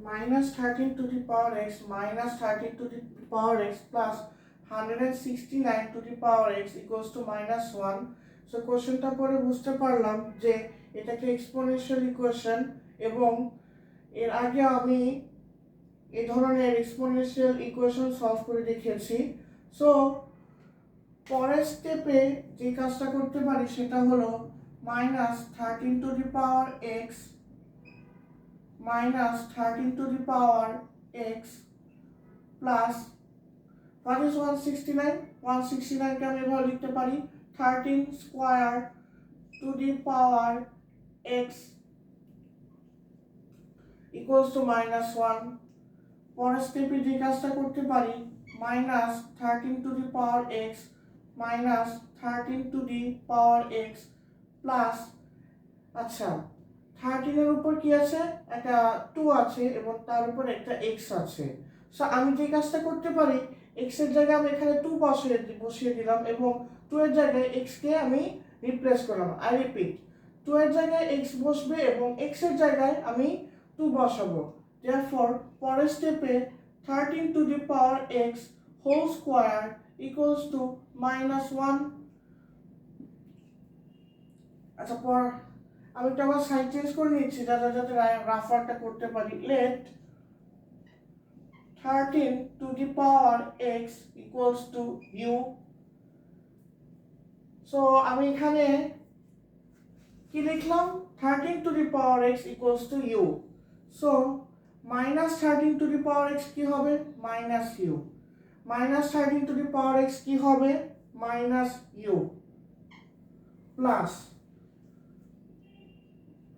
minus 13 to the power x minus 13 to the power x plus 169 to the power x equals to minus 1. So কোশ্চেনটা পরে বুঝতে পারলাম যে এটাকে exponential equation, এবং এর আগে আমি এই ধরনের এক্সপোনেনশিয়াল ইকুয়েশন সলভ করে দেখিয়েছি। সো পরের স্টেপে যে কাজটা করতে পারি সেটা হলো minus 13 to the power x minus 13 to the power x plus what is 169? 169 কে আমি এভাবে লিখতে পারি 13 square to the power x equals to minus 1. পরের স্টেপে যে কাজটা করতে পারি minus 13 to the power x minus 13 to the power x plus, আচ্ছা 13 এর উপর কি আছে, একটা 2 আছে এবং তার উপর একটা x আছে। সো আমি যে কাজটা করতে পারি x এর জায়গায় আমি এখানে 2 বসিয়ে দিলাম এবং 2 এর জায়গায় x কে আমি রিপ্লেস করলাম। আই রিপিট, 2 এর জায়গায় x বসবে এবং x এর জায়গায় আমি 2 বসাবো। therefore পরের স্টেপে 13 to the power x whole square equals to minus 1. আচ্ছা পর আমি একটা আবার সাইন চেঞ্জ করে নিচ্ছি যাতে রাফারটা করতে পারি। let 13 to the power x equals to u. So আমি এখানে কি লিখলাম 13 to the power x equals to u. So minus 13 to the power x কি হবে minus u, minus 13 to the power x কি হবে minus u plus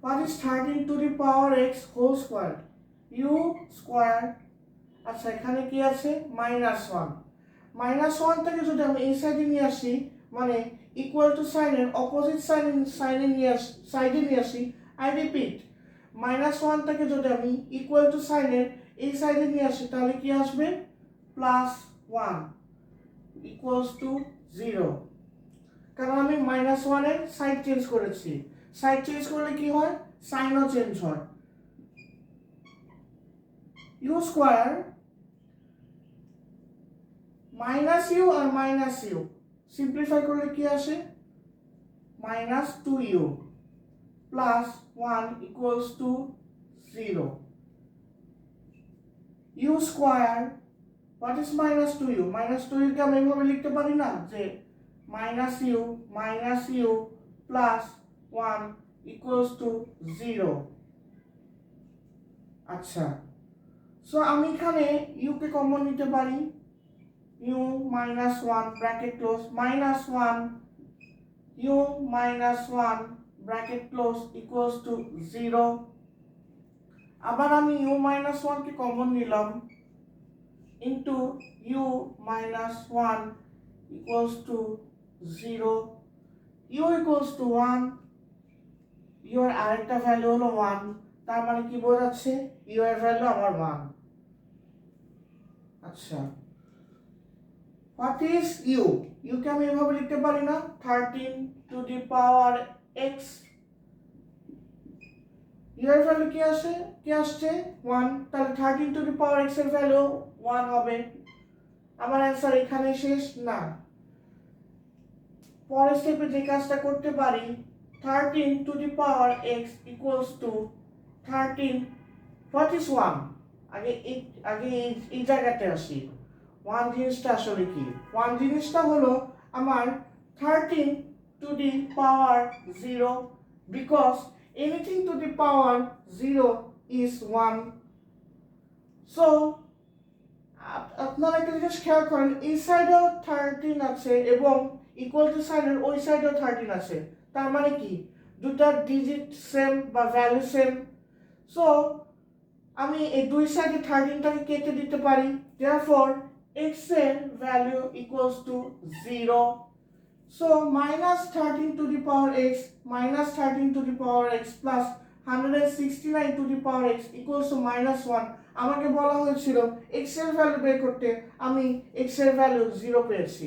what is 13 to the power x whole square u square. আচ্ছা এখানে কি আছে minus 1, minus 1 থেকে যদি আমি এই সাইডে নিয়ে আসি মানে ইকুয়াল টু সাইনের অপোজিট সাইডে নিয়ে আসি। আই রিপিট, minus 1 থেকে যদি আমি ইকুয়াল টু সাইনের এই সাইডে নিয়ে আসি তাহলে কি আসবে প্লাস 1 ইকুয়ালস টু 0, কারণ আমি minus 1 এর সাইড চেঞ্জ করেছি। সাইড চেঞ্জ করলে কি হয় সাইনও চেঞ্জ হয়। u স্কয়ার মাইনাস ইউ আর মাইনাস ইউ সিম্পলিফাই করলে কি আসে minus 2u plus 1 equals to 0. u square what is minus 2u, minus 2u কে আমি এভাবে লিখতে পারি না যে minus u plus 1 equals to 0। আচ্ছা সো আমি এখানে u কে কমন নিতে পারি, u minus 1 bracket close minus 1 u minus 1 bracket close equals to 0. আবার আমি u minus 1 কে কমন নিলাম into u minus 1 equals to 0. u equals to 1, u এর আরেকটা ভ্যালু হলো 1, তার মানে কি বোঝাচ্ছে u এর ভ্যালু আমার 1। আচ্ছা what is u? u কে আমি এভাবে লিখতে পারি না 13 to the power x, u এর ভ্যালু কি আসছে 1, তাহলে 13 to the power x এর ভ্যালু 1 হবে। আমার অ্যানসার এখানে শেষ না, পরের স্টেপে যে কাজটা করতে পারি 13 to the power x equals to 13 what is 1, আগে এই জায়গাতে আসি। 1 জিনিসটা আসলে কি 1 জিনিসটা হলো আমার 13 to the power 0 because anything to the power 0 is 1. so আপনারা একটা জিনিস খেয়াল করেন এই সাইডেও 13 আছে এবং ইকুয়াল টু সাইনের ওই সাইডেও 13 আছে, তার মানে কি দুটো ডিজিট সেম বা ভ্যালু সেম। সো আমি এই দুই সাইডে 13টাকে কেটে দিতে পারি, therefore x এর value equals to 0. so minus 13 to the power x minus 13 to the power x plus 169 to the power x equals to minus 1. আমাকে বলা হয়েছিল x এর ভ্যালু বের করতে, আমি x এর ভ্যালু 0 পেয়েছি।